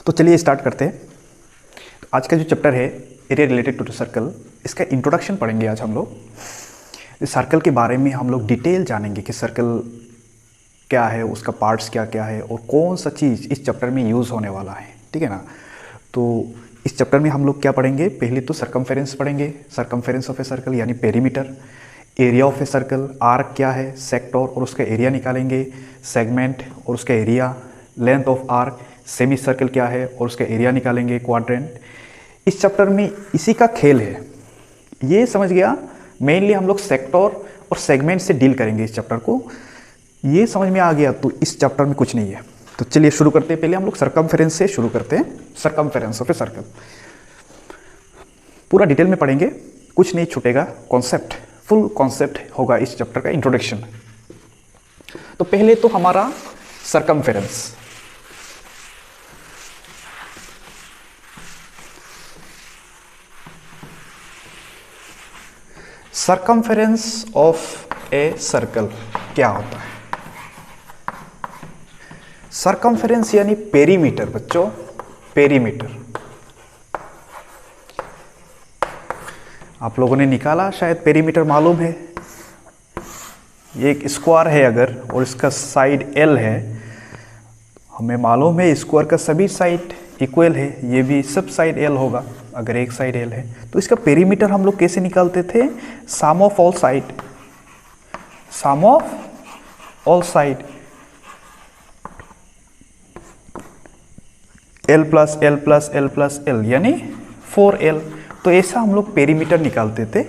तो चलिए स्टार्ट करते हैं। तो आज का जो चैप्टर है area related to the circle, इसका इंट्रोडक्शन पढ़ेंगे आज हम लोग। इस सर्कल के बारे में हम लोग डिटेल जानेंगे कि सर्कल क्या है, उसका पार्ट्स क्या क्या है और कौन सा चीज़ इस चैप्टर में यूज़ होने वाला है, ठीक है ना। तो इस चैप्टर में हम लोग क्या पढ़ेंगे, पहले तो सरकमफेरेंस पढ़ेंगे, सरकमफेरेंस ऑफ ए सर्कल यानी perimeter, area of a circle, arc क्या है, सेक्टर और उसका एरिया निकालेंगे, सेगमेंट और उसका area, length of arc, semi circle क्या है और उसका एरिया निकालेंगे, क्वाड्रेंट। इस चैप्टर में इसी का खेल है, ये समझ गया। मेनली हम लोग सेक्टर और सेगमेंट से डील करेंगे इस चैप्टर को, ये समझ में आ गया तो इस चैप्टर में कुछ नहीं है। तो चलिए शुरू करते हैं। पहले हम लोग सरकमफेरेंस से शुरू करते हैं। सरकमफेरेंस ऑफ ए सर्कल पूरा डिटेल में पढ़ेंगे, कुछ नहीं छूटेगा। कॉन्सेप्ट, फुल कॉन्सेप्ट होगा इस चैप्टर का, इंट्रोडक्शन। तो पहले तो हमारा circumference, circumference of a circle क्या होता है। सरकमफेरेंस यानी पेरीमीटर बच्चों, पेरीमीटर। आप लोगों ने निकाला शायद, पेरीमीटर मालूम है। ये एक स्क्वायर है अगर और इसका साइड एल है, हमें मालूम है स्क्वायर का सभी साइड इक्वल है, ये भी सब साइड एल होगा अगर एक साइड एल है। तो इसका पेरीमीटर हम लोग कैसे निकालते थे, sum of all side, sum of all side L plus L plus L plus L यानी 4L। तो ऐसा हम लोग पेरीमीटर निकालते थे।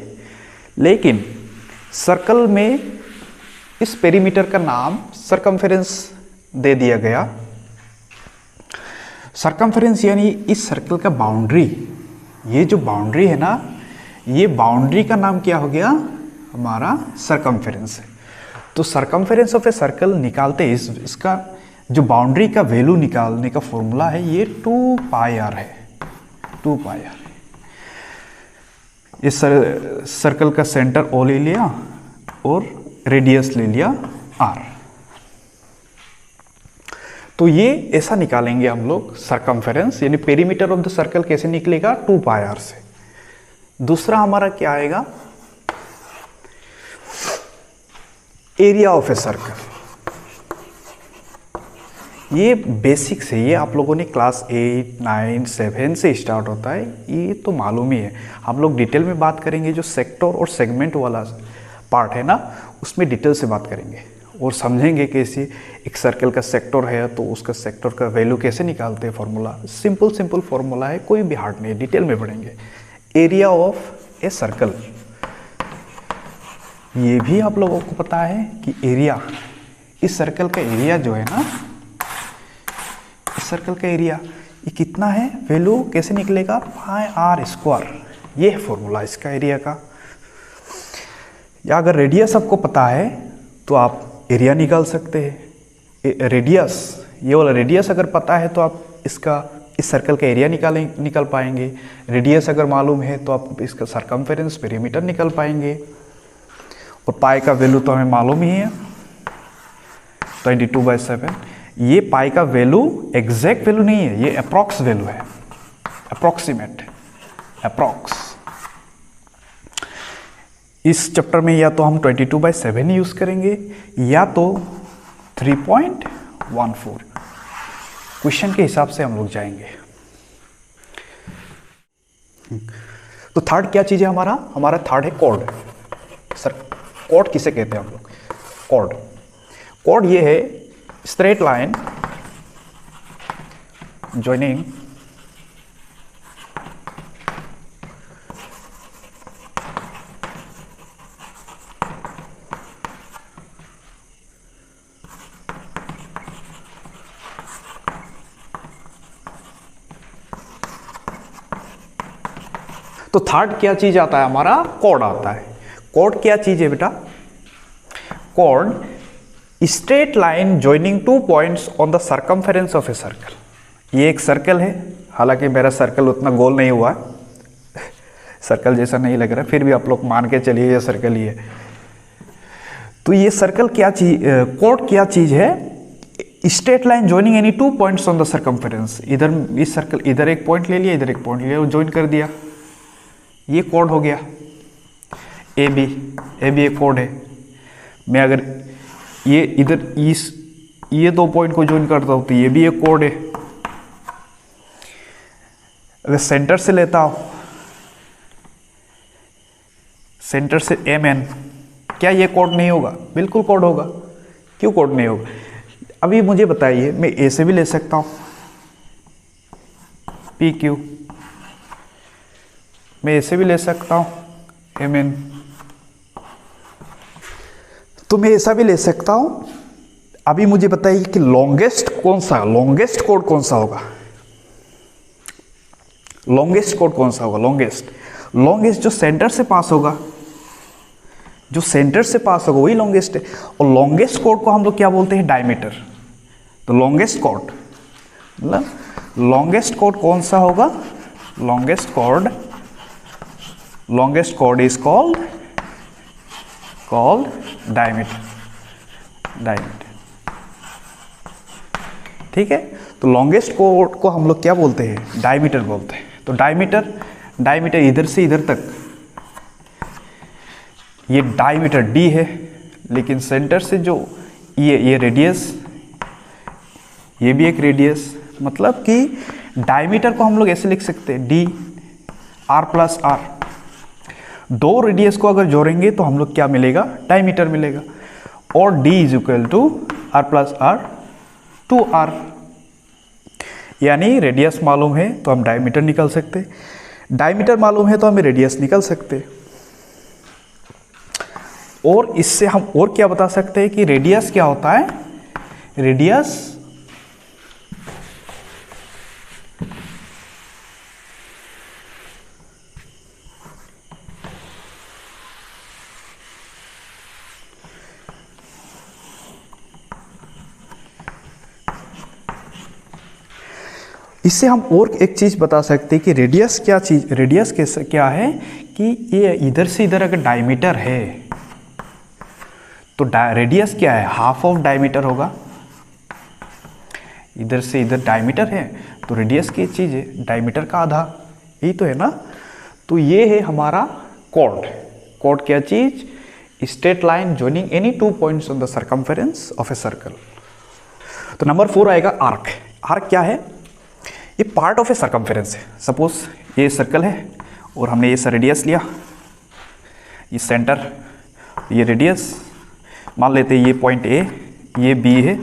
लेकिन सर्कल में इस पेरीमीटर का नाम सरकमफेरेंस दे दिया गया। सरकमफेरेंस यानी इस सर्कल का बाउंड्री, ये जो बाउंड्री है ना, ये बाउंड्री का नाम क्या हो गया, हमारा सरकमफेरेंस है। तो सरकमफेरेंस ऑफ ए सर्कल निकालते इसका जो बाउंड्री का वैल्यू निकालने का फॉर्मूला है, ये 2πr है, 2πr। इस सर्कल का सेंटर O ले लिया और रेडियस ले लिया R। तो ये ऐसा निकालेंगे हम लोग सरकमफेरेंस यानी पेरीमीटर ऑफ द सर्कल कैसे निकलेगा, 2πr से। दूसरा हमारा क्या आएगा, एरिया ऑफ ए सर्कल। ये बेसिक से, ये आप लोगों ने क्लास 8, 9, 7 से स्टार्ट होता है, ये तो मालूम ही है। हम लोग डिटेल में बात करेंगे, जो सेक्टर और सेगमेंट वाला पार्ट है ना, उसमें डिटेल से बात करेंगे और समझेंगे कैसे एक सर्कल का सेक्टर है तो उसका सेक्टर का वैल्यू कैसे निकालते हैं। फॉर्मूला सिंपल फॉर्मूला है, कोई भी हार्ड नहीं, डिटेल में पढ़ेंगे। एरिया ऑफ ए सर्कल, ये भी आप लोगों को पता है कि एरिया, इस सर्कल का एरिया जो है ना, इस सर्कल का एरिया ये कितना है, वैल्यू कैसे निकलेगा, πr²। ये है फॉर्मूला इसका एरिया का। या अगर रेडियस आपको पता है तो आप एरिया निकाल सकते हैं। रेडियस, ये वाला रेडियस अगर पता है तो आप इसका, इस सर्कल का एरिया निकाल पाएंगे। रेडियस अगर मालूम है तो आप इसका सरकमफेरेंस, पेरीमीटर निकाल पाएंगे। और पाई का वैल्यू तो हमें मालूम ही है, 22/7। ये पाई का वैल्यू एग्जैक्ट वैल्यू नहीं है, ये अप्रॉक्स वैल्यू है, अप्रॉक्सीमेट, अप्रॉक्स। इस चैप्टर में या तो हम 22/7 यूज करेंगे या तो 3.14। क्वेश्चन के हिसाब से हम लोग जाएंगे। तो थर्ड क्या चीज है हमारा थर्ड है कॉर्ड। सर कॉर्ड किसे कहते हैं हम लोग, कॉर्ड। कॉर्ड ये है स्ट्रेट लाइन joining तो थर्ड क्या चीज आता है, हमारा कॉर्ड आता है। कॉर्ड क्या चीज है बेटा, chord straight line joining 2 points on the circumference of a circle. ये एक सर्कल है, हालांकि मेरा सर्कल उतना गोल नहीं हुआ, सर्कल जैसा नहीं लग रहा, फिर भी आप लोग मान के चलिए ये सर्कल ही है। तो ये सर्कल क्या चीज, कॉर्ड क्या चीज है, straight line joining any two points on the circumference, इधर इस सर्कल, इधर एक पॉइंट ले लिया, इधर एक पॉइंट ले लिया, ज्वाइन कर दिया, ये कोड हो गया ए बी एक कोड है। मैं अगर ये इधर ये दो पॉइंट को ज्वाइन करता हूँ तो ये भी एक कोड है। अगर सेंटर से लेता हूं, सेंटर से एम एन, क्या ये कोड नहीं होगा? बिल्कुल कोड होगा। क्यों कोड नहीं होगा? अभी मुझे बताइए, मैं ए से भी ले सकता हूं पी क्यू, मैं ए से भी ले सकता हूं एम एन, तो मैं ऐसा भी ले सकता हूं। अभी मुझे बताइए कि लॉन्गेस्ट कौन सा, लॉन्गेस्ट कोड कौन सा होगा? लॉन्गेस्ट कोड कौन सा होगा? लॉन्गेस्ट जो सेंटर से पास होगा, जो सेंटर से पास होगा वही लॉन्गेस्ट है। और लॉन्गेस्ट कोड को हम लोग क्या बोलते हैं? डायमीटर। तो लॉन्गेस्ट कोड मतलब लॉन्गेस्ट कोड कौन सा होगा? Longest code is called diameter. ठीक है, तो लॉन्गेस्ट कोड को हम लोग क्या बोलते हैं? डायमीटर बोलते हैं। तो डायमीटर इधर से इधर तक, ये डायमीटर डी है, लेकिन सेंटर से जो ये रेडियस, ये भी एक रेडियस, मतलब कि डायमीटर को हम लोग ऐसे लिख सकते हैं डी आर प्लस आर। दो रेडियस को अगर जोड़ेंगे तो हम लोग क्या मिलेगा? डायमीटर मिलेगा। और D is equal to R plus R two R, यानी रेडियस मालूम है तो हम डायमीटर निकाल सकते, डायमीटर मालूम है तो हमें रेडियस निकाल सकते। और इससे हम और क्या बता सकते हैं कि रेडियस क्या होता है? रेडियस इससे हम और एक चीज बता सकते हैं कि रेडियस क्या है कि ये इधर से इधर अगर डायमीटर है तो रेडियस क्या है? हाफ ऑफ डायमीटर होगा। इधर से इधर डायमीटर है तो रेडियस की चीज है डायमीटर का आधा, यही तो है ना। तो ये है हमारा कोड क्या चीज? Straight line joining any two points on the circumference of a circle. तो नंबर 4 आएगा आर्क। आर्क क्या है? ये पार्ट ऑफ ए सर्कमफेरेंस है। सपोज ये सर्कल है और हमने ये रेडियस लिया, ये सेंटर, ये रेडियस, मान लेते हैं ये पॉइंट ए, ये बी है,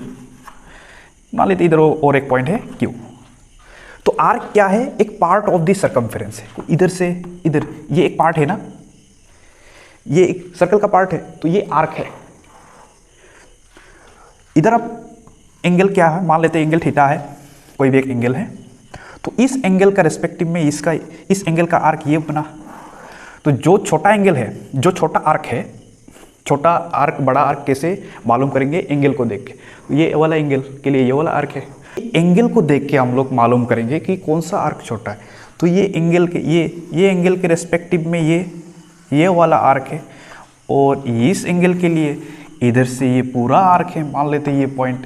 मान लेते इधर और एक पॉइंट है क्यू। तो आर्क क्या है? एक पार्ट ऑफ द सर्कमफेरेंस है। इधर से इधर ये एक पार्ट है ना, ये एक सर्कल का पार्ट है, तो ये आर्क है। इधर अब एंगल क्या है? मान लेते हैं एंगल थीटा है, कोई भी एक एंगल है, तो इस एंगल का रेस्पेक्टिव में इस एंगल का आर्क ये बना। तो जो छोटा एंगल है, जो छोटा आर्क है, छोटा आर्क बड़ा आर्क कैसे मालूम करेंगे? एंगल को देख के। ये वाला एंगल के लिए ये वाला आर्क है, एंगल को देख के हम लोग मालूम करेंगे कि कौन सा आर्क छोटा है। तो ये एंगल के ये एंगल के रेस्पेक्टिव में ये वाला आर्क है, और इस एंगल के लिए इधर से ये पूरा आर्क है, मान लेते हैं ये पॉइंट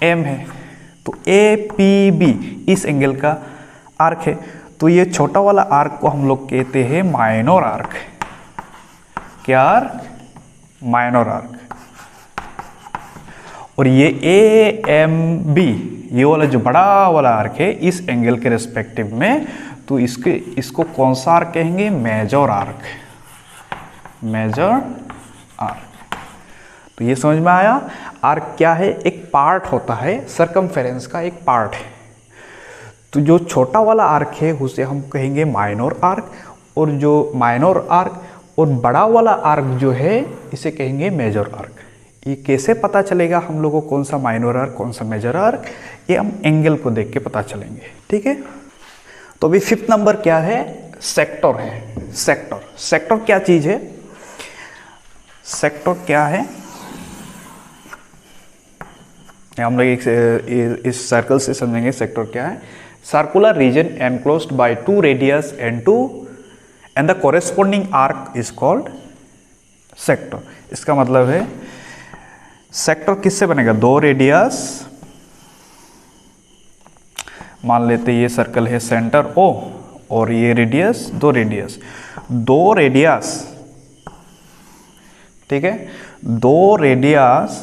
एम है, तो ए पी बी इस एंगल का आर्क है। तो ये छोटा वाला आर्क को हम लोग कहते हैं माइनर आर्क। क्या आर्क? Minor arc. और ये ए एम बी, ये वाला जो बड़ा वाला आर्क है इस एंगल के रेस्पेक्टिव में, तो इसको कौन सा आर्क कहेंगे? Major arc. Major arc. तो ये समझ में आया? आर्क क्या है? एक पार्ट होता है, सर्कमफेरेंस का एक पार्ट है। तो जो छोटा वाला आर्क है उसे हम कहेंगे माइनर आर्क, और जो माइनर आर्क और बड़ा वाला आर्क जो है इसे कहेंगे मेजर आर्क। ये कैसे पता चलेगा हम लोगों को कौन सा माइनर आर्क कौन सा मेजर आर्क? ये हम एंगल को देख के पता चलेंगे। ठीक है, तो अभी 5th नंबर क्या है? सेक्टर है। सेक्टर क्या चीज है? सेक्टर क्या है? हम लोग इस सर्कल से समझेंगे सेक्टर क्या है। Circular region enclosed bye 2 radius and the corresponding arc is called sector. इसका मतलब है सेक्टर किससे बनेगा? 2 रेडियस मान लेते ये सर्कल है सेंटर ओ, और ये रेडियस, दो रेडियस, ठीक है, दो रेडियस,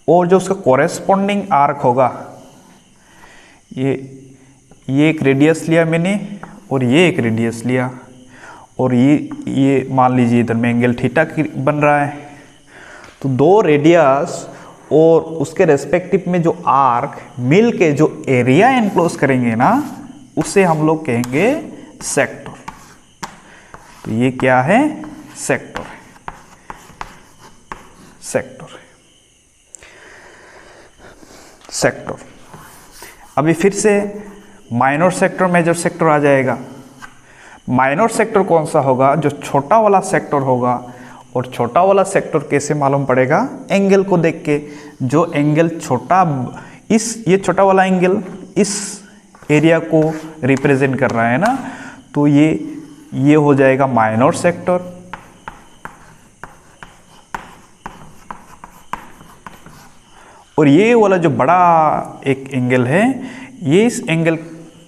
और जो उसका कॉरेस्पॉन्डिंग आर्क होगा, ये एक रेडियस लिया मैंने और ये एक रेडियस लिया, और ये मान लीजिए इधर में एंगल थीटा बन रहा है, तो दो रेडियस और उसके रेस्पेक्टिव में जो आर्क मिल के जो एरिया एनक्लोज करेंगे ना, उसे हम लोग कहेंगे सेक्टर। तो ये क्या है? सेक्टर। अभी फिर से माइनर सेक्टर, मेजर सेक्टर आ जाएगा। माइनर सेक्टर कौन सा होगा? जो छोटा वाला सेक्टर होगा। और छोटा वाला सेक्टर कैसे मालूम पड़ेगा? एंगल को देख के। जो एंगल छोटा, ये छोटा वाला एंगल इस एरिया को रिप्रेजेंट कर रहा है ना, तो ये हो जाएगा माइनर सेक्टर। और ये वाला जो बड़ा एक एंगल है, ये इस एंगल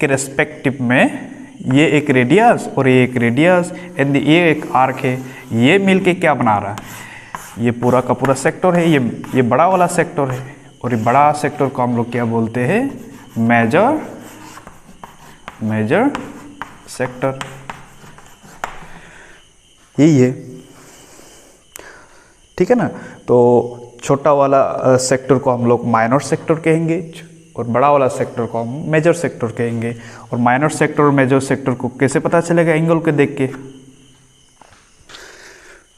के रेस्पेक्टिव में ये एक रेडियस और ये एक रेडियस एंड ये एक आर्क है, ये मिलके क्या बना रहा है? ये पूरा का पूरा सेक्टर है। ये बड़ा वाला सेक्टर है, और ये बड़ा सेक्टर को हम लोग क्या बोलते हैं? Major sector. यही है, ठीक है ना। तो छोटा वाला सेक्टर को हम लोग माइनर सेक्टर कहेंगे, और बड़ा वाला सेक्टर को हम मेजर सेक्टर कहेंगे। और माइनर सेक्टर और मेजर सेक्टर को कैसे पता चलेगा? एंगल को देख के।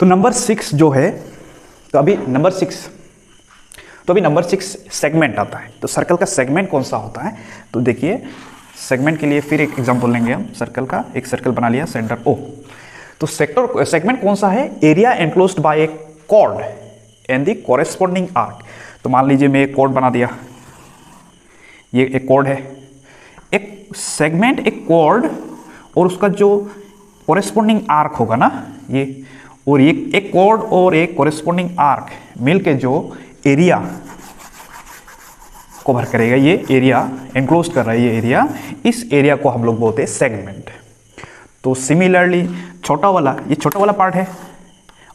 तो नंबर 6 जो है, तो अभी नंबर 6 सेगमेंट आता है। तो सर्कल का सेगमेंट कौन सा होता है? तो देखिए, सेगमेंट के लिए फिर एक एग्जांपल लेंगे हम। सर्कल का एक सर्कल बना लिया, सेंटर ओ। तो सेगमेंट कौन सा है? Area enclosed by a chord and the corresponding arc. तो मान लीजिए मैं एक कॉर्ड बना दिया, ये एक कॉर्ड है, एक सेगमेंट, एक कॉर्ड, और उसका जो कॉरेस्पॉन्डिंग आर्क होगा ना, ये एक कॉर्ड और एक कॉरेस्पॉन्डिंग आर्क मिलके जो एरिया कवर करेगा, ये एरिया एनक्लोज कर रहा है, ये एरिया, इस एरिया को हम लोग बोलते हैं सेगमेंट। तो सिमिलरली छोटा वाला पार्ट है,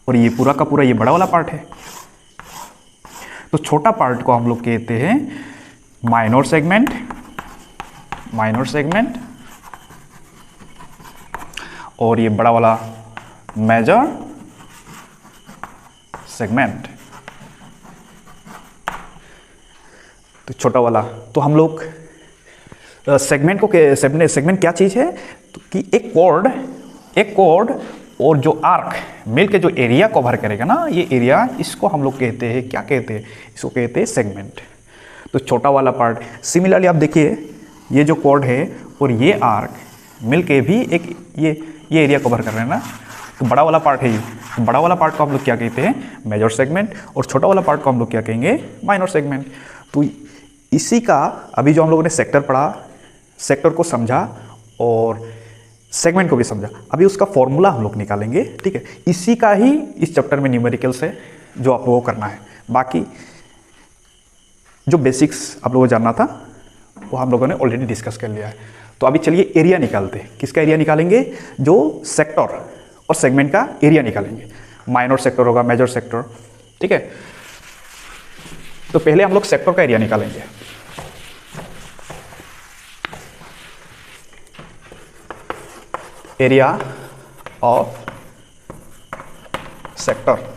और ये पूरा का पूरा ये बड़ा वाला पार्ट है। तो छोटा पार्ट को हम लोग कहते हैं माइनर सेगमेंट, और ये बड़ा वाला मेजर सेगमेंट। तो छोटा वाला, तो हम लोग सेगमेंट क्या चीज है? तो कि एक कॉर्ड और जो आर्क मिलके जो एरिया कवर करेगा ना, ये एरिया, इसको हम लोग कहते हैं, क्या कहते हैं? इसको कहते हैं सेगमेंट। तो छोटा वाला पार्ट। सिमिलरली आप देखिए, ये जो कॉर्ड है और ये आर्क मिलके भी एक ये एरिया कवर कर रहे हैं ना, तो बड़ा वाला पार्ट है ये। तो बड़ा वाला पार्ट को हम लोग क्या कहते हैं? Major segment. और छोटा वाला पार्ट को हम लोग क्या कहेंगे? Minor segment. तो इसी का अभी जो हम लोगों ने सेक्टर पढ़ा, सेक्टर को समझा और सेगमेंट को भी समझा, अभी उसका फॉर्मूला हम लोग निकालेंगे, ठीक है। इसी का ही इस चैप्टर में न्यूमेरिकल्स है जो आप लोगों को करना है। बाकी जो बेसिक्स आप लोगों को जानना था वो हम लोगों ने ऑलरेडी डिस्कस कर लिया है। तो अभी चलिए एरिया निकालते हैं। किसका एरिया निकालेंगे? जो सेक्टर और सेगमेंट का एरिया निकालेंगे। माइनर सेक्टर होगा, मेजर सेक्टर, ठीक है। तो पहले हम लोग सेक्टर का एरिया निकालेंगे। Area of sector.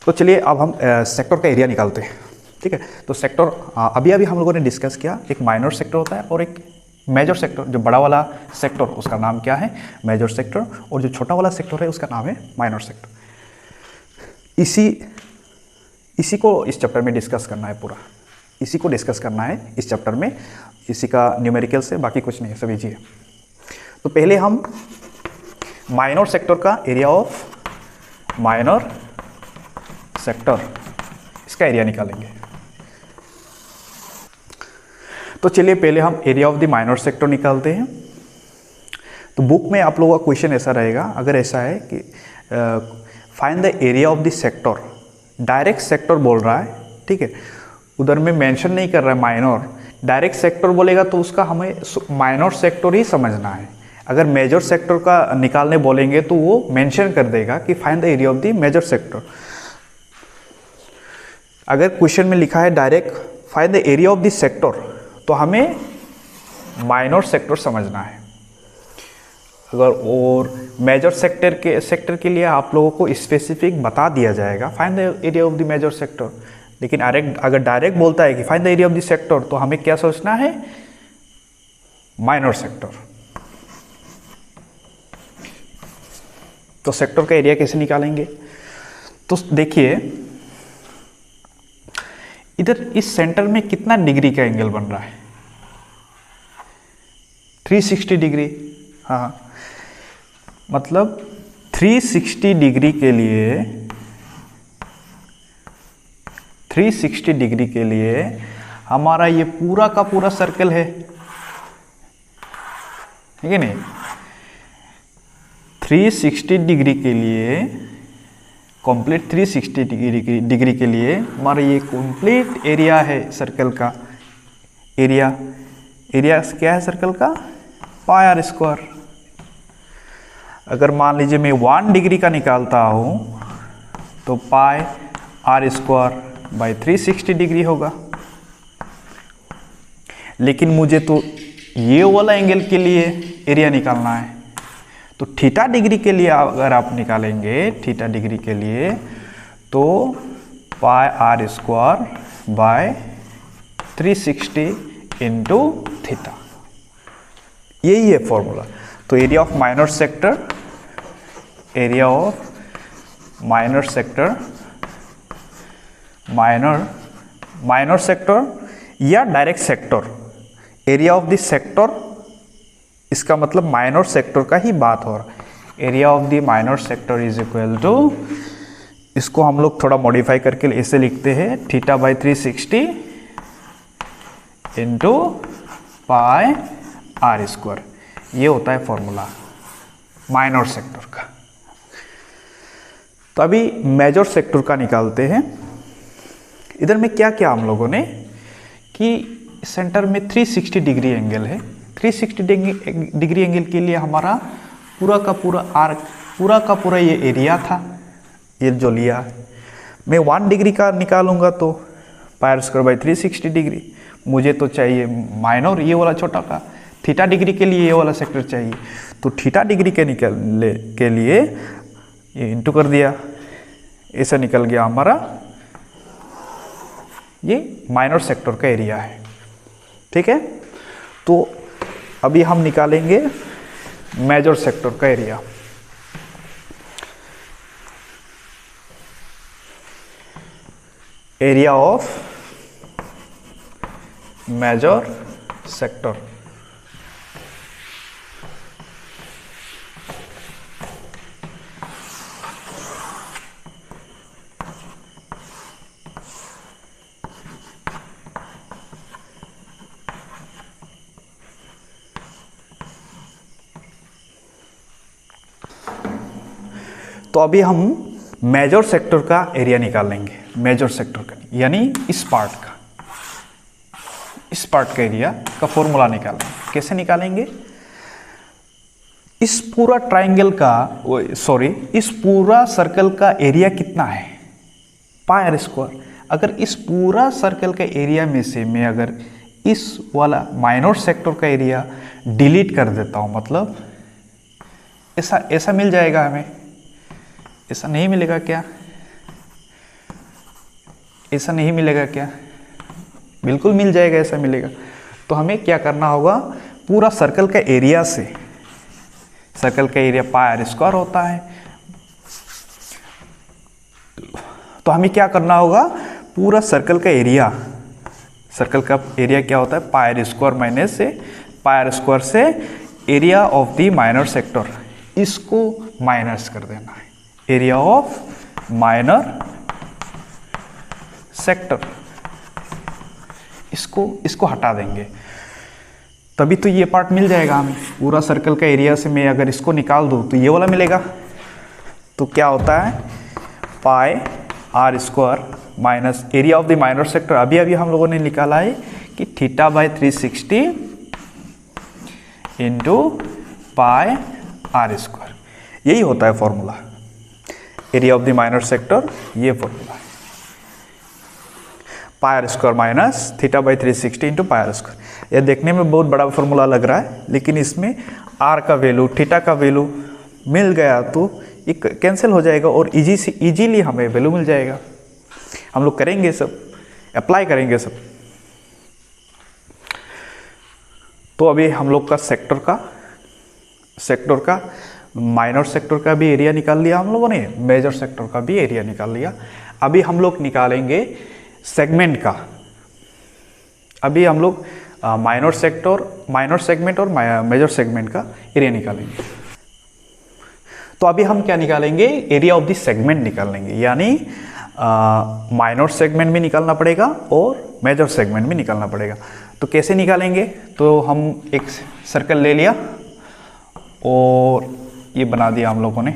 तो चलिए अब हम सेक्टर का एरिया निकालते हैं, ठीक है। तो सेक्टर अभी हम लोगों ने डिस्कस किया, एक माइनर सेक्टर होता है और एक मेजर सेक्टर। जो बड़ा वाला सेक्टर उसका नाम क्या है? Major sector. और जो छोटा वाला सेक्टर है उसका नाम है माइनर सेक्टर। इसी को इस चैप्टर में डिस्कस करना है, पूरा इसी को डिस्कस करना है इस चैप्टर में। इसी का न्यूमेरिकल से, बाकी कुछ नहीं है, समझिए। तो पहले हम माइनर सेक्टर का एरिया ऑफ माइनर सेक्टर, इसका एरिया निकालेंगे। तो चलिए पहले हम area of the minor sector निकालते हैं। तो बुक में आप लोगों का क्वेश्चन ऐसा रहेगा, अगर ऐसा है कि find the area of the sector, direct sector बोल रहा है, ठीक है, उधर में मेंशन नहीं कर रहा है माइनर, डायरेक्ट सेक्टर बोलेगा तो उसका हमें माइनर सेक्टर ही समझना है। अगर मेजर सेक्टर का निकालने बोलेंगे तो वो मेंशन कर देगा कि find the area of the major sector. अगर क्वेश्चन में लिखा है direct find the area of the sector, तो हमें माइनर सेक्टर समझना है। अगर और मेजर सेक्टर के लिए आप लोगों को स्पेसिफिक बता दिया जाएगा find the area of the major sector, लेकिन अगर डायरेक्ट बोलता है कि find the area of the sector, तो हमें क्या सोचना है, माइनर सेक्टर। तो सेक्टर का एरिया कैसे निकालेंगे? तो देखिए इधर इस सेंटर में कितना डिग्री का एंगल बन रहा है, 360 डिग्री। हाँ, मतलब 360 डिग्री के लिए 360 डिग्री के लिए हमारा ये पूरा का पूरा सर्कल है, ठीक है नहीं? 360 डिग्री के लिए, कंप्लीट 360 डिग्री के लिए हमारा ये कंप्लीट एरिया है सर्कल का। एरिया क्या है सर्कल का? पाई आर स्क्वायर। अगर मान लीजिए मैं 1 डिग्री का निकालता हूँ तो pi R square by 360 degree होगा। लेकिन मुझे तो ये वाला एंगल के लिए एरिया निकालना है, तो थीटा डिग्री के लिए अगर आप निकालेंगे, थीटा डिग्री के लिए, तो pi R square by 360 into theta, यही है फॉर्मूला। तो area of minor sector, area of minor sector, minor sector या direct sector, area of the sector, इसका मतलब माइनर सेक्टर का ही बात हो रहा है। Area of the minor sector is equal to, इसको हम लोग थोड़ा मॉडिफाई करके ऐसे लिखते हैं, theta by 360 into pi R square, ये होता है फॉर्मूला माइनर सेक्टर का। तो अभी मेजर सेक्टर का निकालते हैं। इधर में क्या किया हम लोगों ने कि सेंटर में 360 डिग्री एंगल है, 360 डिग्री एंगल के लिए हमारा पूरा का पूरा आर्क, पूरा का पूरा ये एरिया था, ये जो लिया। मैं 1 डिग्री का निकालूंगा तो pi R square by 360 degree, मुझे तो चाहिए माइनर ये वाला छोटा का, थीटा डिग्री के लिए ये वाला सेक्टर चाहिए, तो थीटा डिग्री के लिए ये इंटू कर दिया, ऐसा निकल गया हमारा, ये माइनर सेक्टर का एरिया है, ठीक है। तो अभी हम निकालेंगे मेजर सेक्टर का area. Area of major sector, तो अभी हम मेजर सेक्टर का एरिया निकालेंगे, मेजर सेक्टर का यानी इस पार्ट का एरिया का फॉर्मूला निकालेंगे। कैसे निकालेंगे? इस पूरा ट्राइंगल का, इस पूरा सर्कल का एरिया कितना है? Pi R square. अगर इस पूरा सर्कल का एरिया में से मैं अगर इस वाला माइनर सेक्टर का एरिया डिलीट कर देता हूं, मतलब ऐसा मिल जाएगा हमें, ऐसा नहीं मिलेगा क्या? ऐसा नहीं मिलेगा क्या? बिल्कुल मिल जाएगा, ऐसा मिलेगा। तो हमें क्या करना होगा, पूरा सर्कल का एरिया से, सर्कल का एरिया पाई आर स्क्वायर होता है, तो हमें क्या करना होगा, पूरा सर्कल का एरिया, सर्कल का एरिया क्या होता है, पाई आर स्क्वायर माइनस से पाई आर स्क्वायर से area of the minor sector, इसको माइनस कर देना है, एरिया ऑफ माइनर सेक्टर, इसको हटा देंगे, तभी तो ये पार्ट मिल जाएगा हमें। पूरा सर्कल का एरिया से मैं अगर इसको निकाल दूँ तो ये वाला मिलेगा। तो क्या होता है, pi R square minus area of the minor sector, अभी हम लोगों ने निकाला है कि θ/360 इंटू पाई आर स्क्वायर, यही होता है formula area of the minor sector, ये फॉर्मूला है pi R square minus θ/360 into pi R square. यह देखने में बहुत बड़ा फॉर्मूला लग रहा है, लेकिन इसमें आर का वैल्यू थीटा का वैल्यू मिल गया तो ये कैंसिल हो जाएगा और इजीली हमें वैल्यू मिल जाएगा। हम लोग करेंगे सब, अप्लाई करेंगे सब। तो अभी हम लोग का सेक्टर का माइनर सेक्टर का भी एरिया निकाल लिया हम लोगों ने, मेजर सेक्टर का भी एरिया निकाल लिया। अभी हम लोग निकालेंगे सेगमेंट का। अभी हम लोग माइनर सेगमेंट और मेजर सेगमेंट का एरिया निकालेंगे। तो अभी हम क्या निकालेंगे, एरिया ऑफ द सेगमेंट निकाल लेंगे, यानी माइनर सेगमेंट भी निकालना पड़ेगा और मेजर सेगमेंट भी निकालना पड़ेगा। तो कैसे निकालेंगे, तो हम एक सर्कल ले लिया और ये बना दिया हम लोगों ने।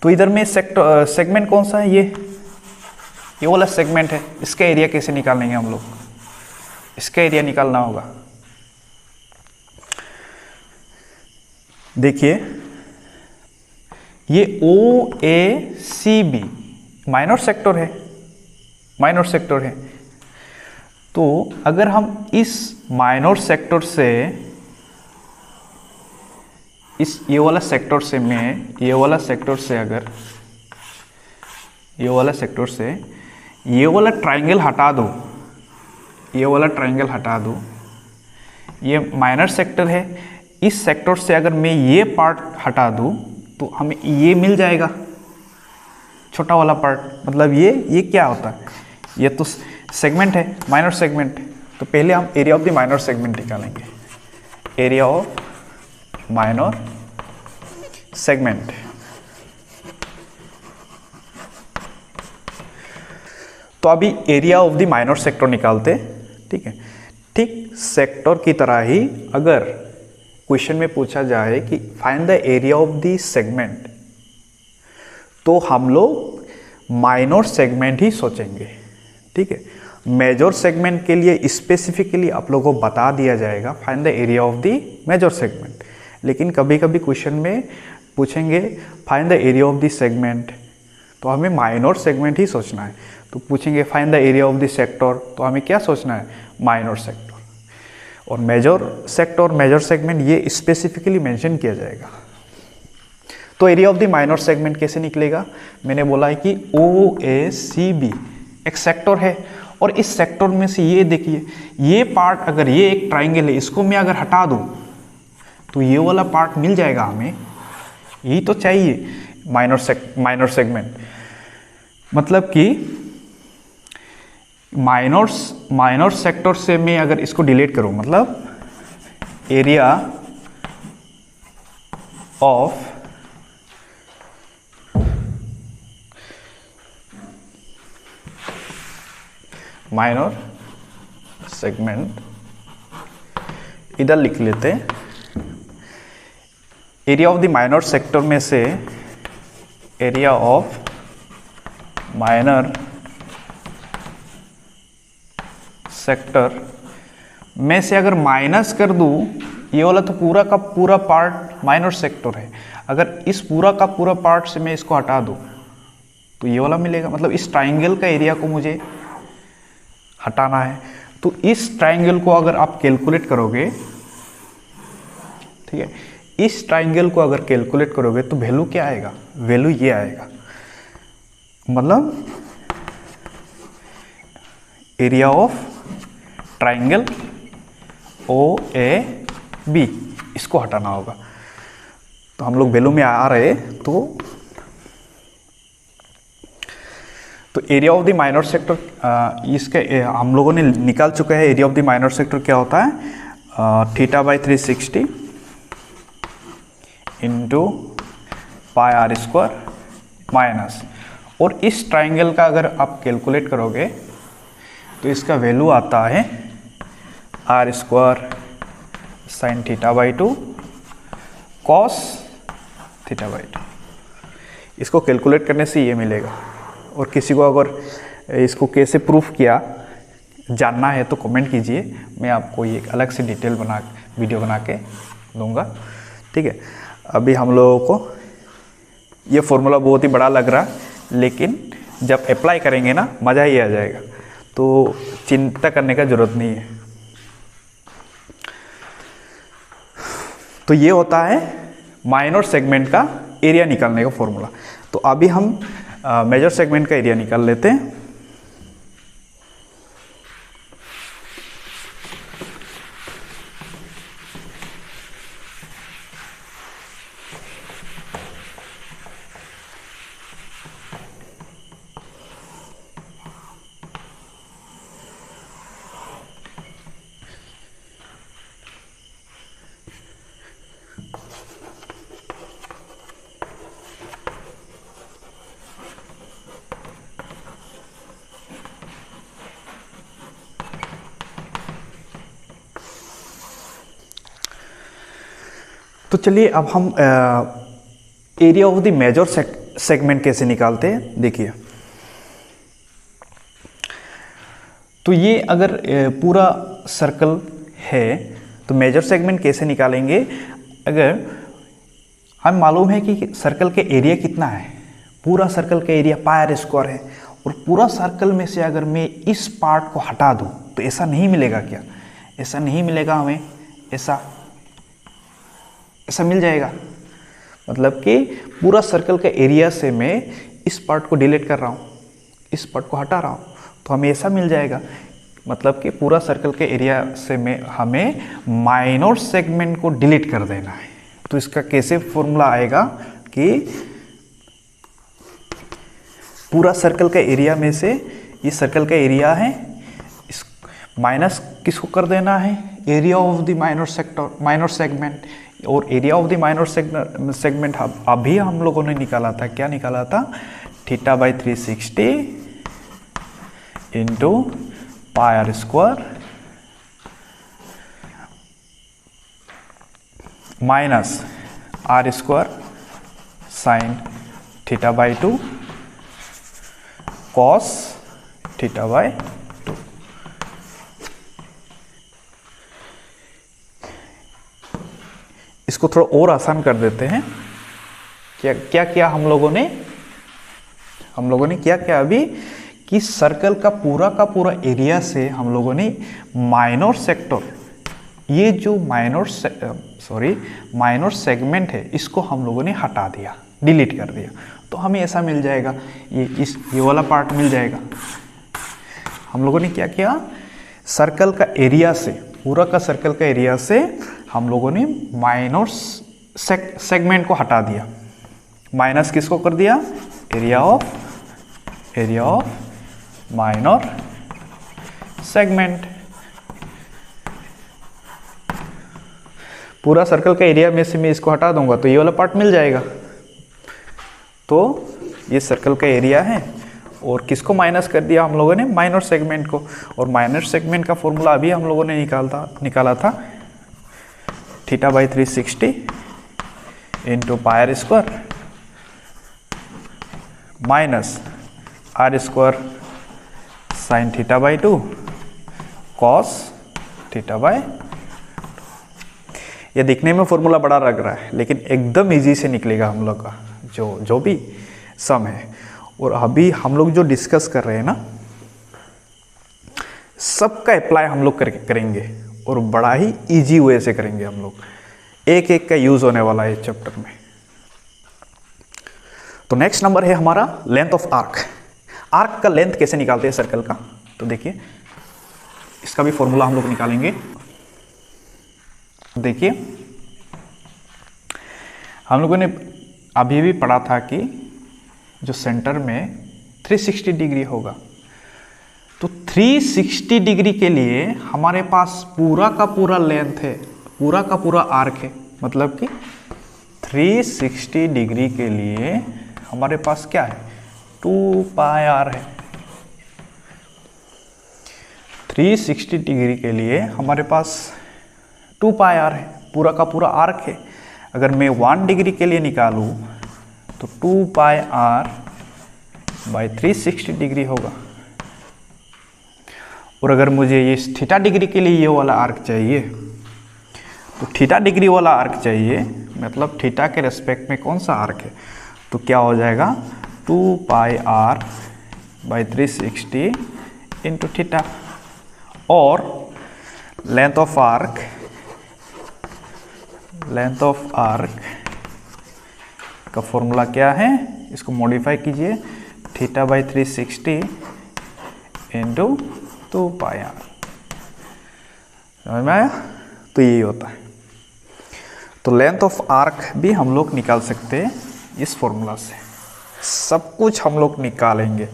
तो इधर में सेगमेंट कौन सा है, ये वाला सेगमेंट है। इसका एरिया कैसे निकालेंगे हम लोग, इसका एरिया निकालना होगा। देखिए ये OACB माइनर सेक्टर है, तो अगर हम इस माइनर सेक्टर से ये वाला सेक्टर से ये वाला ट्रायंगल हटा दो, ये माइनर सेक्टर है। इस सेक्टर से अगर मैं ये पार्ट हटा दूं तो हमें ये मिल जाएगा, छोटा वाला पार्ट। मतलब ये क्या होता है, ये तो सेगमेंट है, माइनर सेगमेंट। तो पहले हम area of the minor segment निकालेंगे, एरिया ऑफ माइनर सेगमेंट। तो अभी area of the minor sector निकालते, ठीक है। ठीक सेक्टर की तरह ही अगर क्वेश्चन में पूछा जाए कि find the area of the segment, तो हम लोग माइनर सेगमेंट ही सोचेंगे, ठीक है। मेजर सेगमेंट के लिए स्पेसिफिकली आप लोगों को बता दिया जाएगा find the area of the major segment, लेकिन कभी कभी क्वेश्चन में पूछेंगे find the area of the segment, तो हमें माइनर सेगमेंट ही सोचना है। तो पूछेंगे find the area of the sector, तो हमें क्या सोचना है, माइनर सेक्टर। और मेजर सेक्टर, मेजर सेगमेंट ये स्पेसिफिकली मेंशन किया जाएगा। तो area of the minor segment कैसे निकलेगा, मैंने बोला है कि OACB एक सेक्टर है, और इस सेक्टर में से ये देखिए, ये पार्ट अगर ये एक ट्राइंगल है, इसको मैं अगर हटा दूं तो ये वाला पार्ट मिल जाएगा हमें। यही तो चाहिए माइनर सेगमेंट, मतलब कि माइनर सेक्टर से मैं अगर इसको डिलीट करूं, मतलब एरिया ऑफ माइनर सेगमेंट, इधर लिख लेते हैं area of the minor sector में से एरिया ऑफ माइनर सेक्टर में से अगर माइनस कर दूं, ये वाला तो पूरा का पूरा पार्ट माइनर सेक्टर है। अगर इस पूरा का पूरा पार्ट से मैं इसको हटा दूं तो ये वाला मिलेगा। मतलब इस ट्राइंगल का एरिया को मुझे हटाना है। तो इस ट्राइंगल को अगर आप कैलकुलेट करोगे, ठीक है, इस ट्राइंगल को अगर कैलकुलेट करोगे तो वैल्यू क्या आएगा, वैल्यू ये आएगा। मतलब एरिया ऑफ ट्राइंगल OAB, इसको हटाना होगा। तो हम लोग वैल्यू में आ रहे, तो area of the minor sector इसके हम लोगों ने निकाल चुका है। Area of the minor sector क्या होता है, θ/360 into pi R square minus, और इस ट्राइंगल का अगर आप कैलकुलेट करोगे तो इसका वैल्यू आता है R square sine theta by 2 cos theta by 2। इसको कैलकुलेट करने से ये मिलेगा। और किसी को अगर इसको कैसे प्रूफ किया जानना है तो कमेंट कीजिए, मैं आपको ये एक अलग से डिटेल वीडियो बना के दूंगा। ठीक है, अभी हम लोगों को ये फॉर्मूला बहुत ही बड़ा लग रहा है, लेकिन जब अप्लाई करेंगे ना मज़ा ही आ जाएगा, तो चिंता करने का ज़रूरत नहीं है। तो ये होता है माइनर सेगमेंट का एरिया निकालने का फॉर्मूला। तो अभी हम मेजर सेगमेंट का एरिया निकाल लेते हैं। तो चलिए अब हम area of the major segment कैसे निकालते हैं देखिए। तो ये अगर पूरा सर्कल है तो मेजर सेगमेंट कैसे निकालेंगे। अगर हम मालूम है कि सर्कल के एरिया कितना है, पूरा सर्कल का एरिया पाई आर स्क्वायर है, और पूरा सर्कल में से अगर मैं इस पार्ट को हटा दूं तो ऐसा नहीं मिलेगा क्या, ऐसा नहीं मिलेगा हमें, ऐसा मिल जाएगा। मतलब कि पूरा सर्कल के एरिया से मैं इस पार्ट को डिलीट कर रहा हूँ, इस पार्ट को हटा रहा हूँ, तो हमें ऐसा मिल जाएगा। मतलब कि पूरा सर्कल के एरिया से हमें माइनर सेगमेंट को डिलीट कर देना है। तो इसका कैसे फॉर्मूला आएगा कि पूरा सर्कल के एरिया में से, ये सर्कल का एरिया है, इस माइनस किसको कर देना है, area of the minor segment. और area of the minor segment अभी हम लोगों ने निकाला था, क्या निकाला था, theta by 360 into pi R square minus R square sine theta by 2 cos theta by 2। इसको थोड़ा और आसान कर देते हैं। क्या किया हम लोगों ने क्या किया अभी कि सर्कल का पूरा एरिया से हम लोगों ने माइनर सेक्टर, ये जो माइनर सेगमेंट है, इसको हम लोगों ने हटा दिया, डिलीट कर दिया। तो हमें ऐसा मिल जाएगा, ये वाला पार्ट मिल जाएगा। हम लोगों ने क्या किया, सर्कल का एरिया से, पूरा का सर्कल का एरिया से हम लोगों ने माइनर सेगमेंट को हटा दिया। माइनस किसको कर दिया, एरिया ऑफ माइनर सेगमेंट। पूरा सर्कल का एरिया में से मैं इसको हटा दूंगा तो ये वाला पार्ट मिल जाएगा। तो ये सर्कल का एरिया है, और किसको माइनस कर दिया हम लोगों ने, माइनर सेगमेंट को। और माइनर सेगमेंट का फॉर्मूला अभी हम लोगों ने निकाला था theta by 360 into pi R square minus R square sine theta by 2 cos theta by. ये दिखने में फॉर्मूला बड़ा लग रहा है, लेकिन एकदम इजी से निकलेगा हम लोग का जो भी सम है। और अभी हम लोग जो डिस्कस कर रहे हैं ना, सबका अप्लाई हम लोग करेंगे, और बड़ा ही इजी वे से करेंगे हम लोग। एक एक का यूज होने वाला है इस चैप्टर में। तो नेक्स्ट नंबर है हमारा लेंथ ऑफ आर्क। आर्क का लेंथ कैसे निकालते हैं सर्कल का, तो देखिए इसका भी फॉर्मूला हम लोग निकालेंगे। देखिए हम लोगों ने अभी भी पढ़ा था कि जो सेंटर में 360 डिग्री होगा, तो 360 डिग्री के लिए हमारे पास पूरा का पूरा लेंथ है, पूरा का पूरा आर्क है। मतलब कि 360 डिग्री के लिए हमारे पास क्या है, 2 पाई आर है। 360 डिग्री के लिए हमारे पास 2 पाई आर है, पूरा का पूरा आर्क है। अगर मैं 1 डिग्री के लिए निकालूं तो 2 पाई आर बाई 360 डिग्री होगा। और अगर मुझे ये थीटा डिग्री के लिए ये वाला आर्क चाहिए तो थीटा डिग्री वाला आर्क चाहिए, मतलब थीटा के रेस्पेक्ट में कौन सा आर्क है, तो क्या हो जाएगा 2 pi R by 360 into theta. और लेंथ ऑफ आर्क का फॉर्मूला क्या है, इसको मॉडिफाई कीजिए, theta by 360 into 2 pi R. समझ में आया? तो यही होता है। तो लेंथ ऑफ आर्क भी हम लोग निकाल सकते हैं इस फॉर्मूला से। सब कुछ हम लोग निकालेंगे।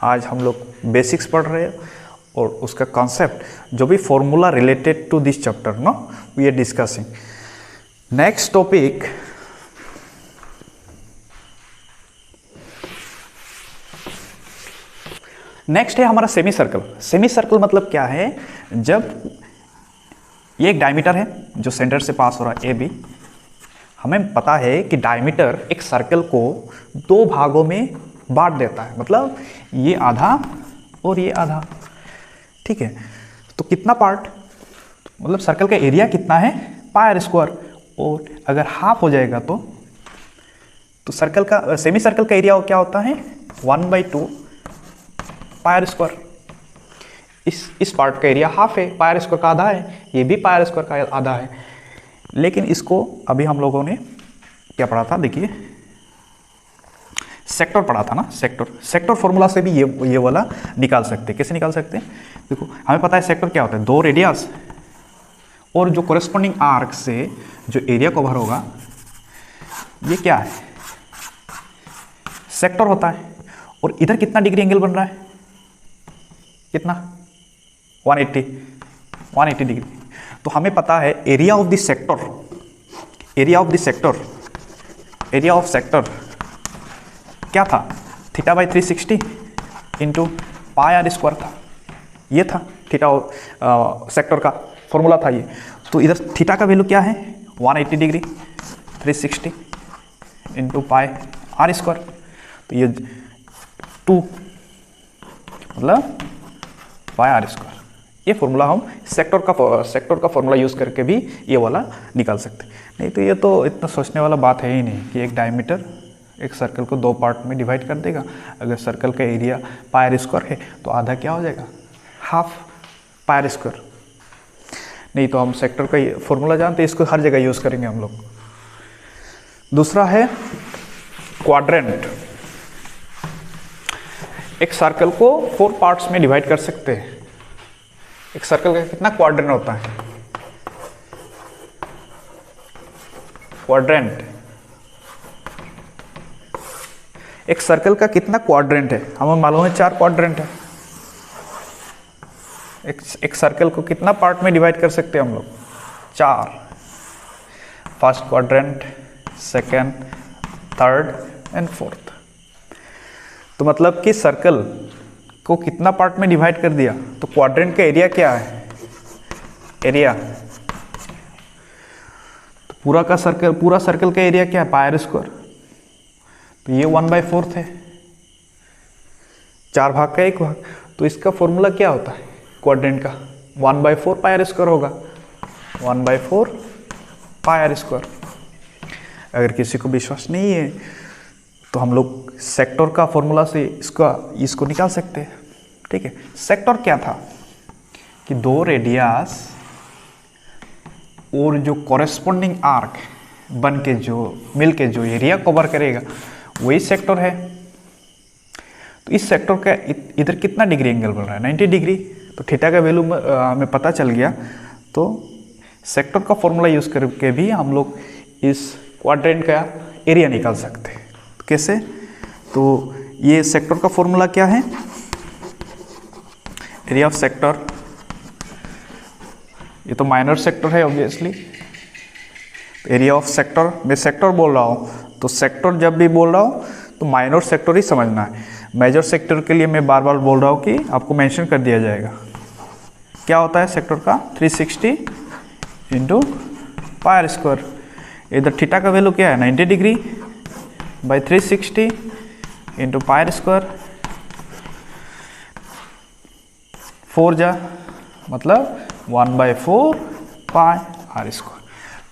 आज हम लोग बेसिक्स पढ़ रहे हैं और उसका कॉन्सेप्ट जो भी formula related to this chapter no we are discussing. Next topic है हमारा सेमी सर्कल। सेमी सर्कल मतलब क्या है, जब ये एक डायमीटर है जो सेंटर से पास हो रहा है ए बी। हमें पता है कि डायमीटर एक सर्कल को 2 भागों में बांट देता है, मतलब ये आधा और ये आधा। ठीक है, तो कितना पार्ट, मतलब सर्कल का एरिया कितना है, पाई आर स्क्वायर। और अगर हाफ हो जाएगा तो सर्कल का सेमी सर्कल का एरिया क्या होता है 1/2 पाई आर स्क्वायर। इस पार्ट का एरिया हाफ है, पाई आर स्क्वायर का आधा है, ये भी पाई आर स्क्वायर का आधा है। लेकिन इसको अभी हम लोगों ने क्या पढ़ा था, देखिए सेक्टर पढ़ा था ना, सेक्टर फॉर्मूला से भी ये वाला निकाल सकते हैं। कैसे निकाल सकते हैं, देखो हमें पता है सेक्टर क्या होता है, 2 रेडियस और जो कोरेस्पोंडिंग आर्क से जो एरिया कवर होगा ये क्या है, सेक्टर होता है। और इधर कितना डिग्री एंगल बन रहा है, कितना 180 डिग्री। तो हमें पता है एरिया ऑफ सेक्टर क्या था, theta by 360 into pi R square था। ये था थीटा सेक्टर का फॉर्मूला था ये। तो इधर थीटा का वैल्यू क्या है 180 degree 360 into pi R square. तो ये 2 मतलब पाई आर स्क्वायर। ये फॉर्मूला हम सेक्टर का फॉर्मूला यूज़ करके भी ये वाला निकाल सकते हैं। नहीं तो ये तो इतना सोचने वाला बात है ही नहीं कि एक डायमीटर एक सर्कल को 2 पार्ट में डिवाइड कर देगा। अगर सर्कल का एरिया पाई आर स्क्वायर है तो आधा क्या हो जाएगा, हाफ पाई आर स्क्वायर। नहीं तो हम सेक्टर का फॉर्मूला जानते हैं, इसको हर जगह यूज़ करेंगे हम लोग। दूसरा है क्वाड्रेंट। एक सर्कल को 4 पार्ट्स में डिवाइड कर सकते हैं। एक सर्कल का कितना क्वाड्रेंट होता है, क्वाड्रेंट एक सर्कल का कितना क्वाड्रेंट है, हमें मालूम है 4 क्वाड्रेंट है। एक सर्कल को कितना पार्ट में डिवाइड कर सकते हैं हम लोग, 4। First quadrant, second, third and fourth. तो मतलब कि सर्कल को कितना पार्ट में डिवाइड कर दिया, तो क्वाड्रेंट का एरिया क्या है, एरिया तो पूरा सर्कल का एरिया क्या है, पाई आर स्क्वायर। तो ये 1/4 है, 4 भाग का 1 भाग। तो इसका फॉर्मूला क्या होता है क्वाड्रेंट का, 1/4 पाई आर स्क्वायर होगा, 1/4 पाई आर स्क्वायर। अगर किसी को विश्वास नहीं है तो हम लोग सेक्टर का फॉर्मूला से इसको निकाल सकते हैं। ठीक है, सेक्टर क्या था कि 2 रेडियस और जो कॉरेस्पोंडिंग आर्क बन के जो मिल के जो एरिया कवर करेगा वही सेक्टर है। तो इस सेक्टर का इधर कितना डिग्री एंगल बन रहा है, 90 डिग्री। तो थीटा का वैल्यू हमें पता चल गया। तो सेक्टर का फॉर्मूला यूज़ करके भी हम लोग इस क्वाड्रेंट का एरिया निकाल सकते हैं। कैसे, तो ये सेक्टर का फॉर्मूला क्या है, एरिया ऑफ सेक्टर, ये तो माइनर सेक्टर है ऑब्वियसली। एरिया ऑफ सेक्टर, मैं सेक्टर बोल रहा हूँ तो सेक्टर जब भी बोल रहा हूँ तो माइनर सेक्टर ही समझना है। मेजर सेक्टर के लिए मैं बार बार बोल रहा हूँ कि आपको मेंशन कर दिया जाएगा। क्या होता है सेक्टर का? 360 इंटू पाई स्क्वायर। इधर थीटा का वैल्यू क्या है? 90 degree by 360 into pi square. 4 जा मतलब 1/4 पाई आर स्क्वायर।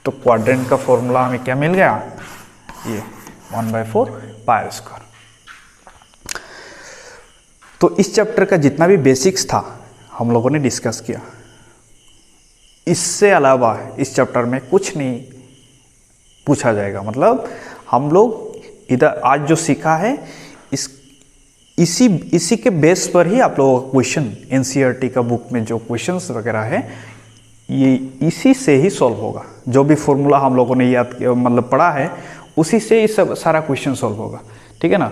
तो क्वाड्रेंट का फॉर्मूला हमें क्या मिल गया? ये 1/4 पाई स्क्वायर। तो इस चैप्टर का जितना भी बेसिक्स था हम लोगों ने डिस्कस किया। इससे अलावा इस चैप्टर में कुछ नहीं पूछा जाएगा। मतलब हम लोग इधर आज जो सीखा है इसी के बेस पर ही आप लोगों का क्वेश्चन एनसीईआरटी का बुक में जो क्वेश्चंस वगैरह है ये इसी से ही सॉल्व होगा। जो भी फॉर्मूला हम लोगों ने याद मतलब पढ़ा है उसी से ही सब सारा क्वेश्चन सॉल्व होगा। ठीक है ना?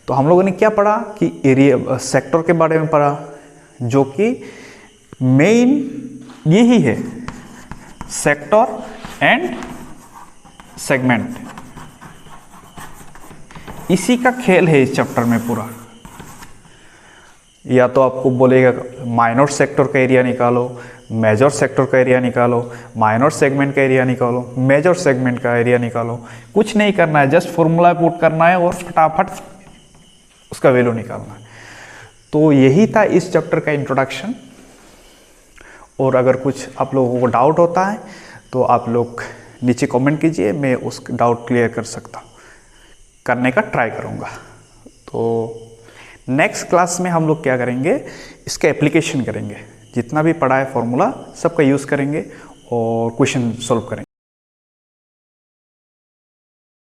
तो हम लोगों ने क्या पढ़ा कि एरिया सेक्टर के बारे में पढ़ा, जो कि मेन यही है, सेक्टर एंड सेगमेंट। इसी का खेल है इस चैप्टर में पूरा। या तो आपको बोलेगा माइनर सेक्टर का एरिया निकालो, मेजर सेक्टर का एरिया निकालो, माइनर सेगमेंट का एरिया निकालो, मेजर सेगमेंट का एरिया निकालो। कुछ नहीं करना है, जस्ट फॉर्मूला पुट करना है और फटाफट उसका वैल्यू निकालना है। तो यही था इस चैप्टर का इंट्रोडक्शन। और अगर कुछ आप लोगों को डाउट होता है तो आप लोग नीचे कमेंट कीजिए, मैं उस डाउट क्लियर कर सकता हूँ, करने का ट्राई करूँगा। तो नेक्स्ट क्लास में हम लोग क्या करेंगे, इसका एप्लीकेशन करेंगे। जितना भी पढ़ा है फॉर्मूला सबका यूज़ करेंगे और क्वेश्चन सॉल्व करेंगे।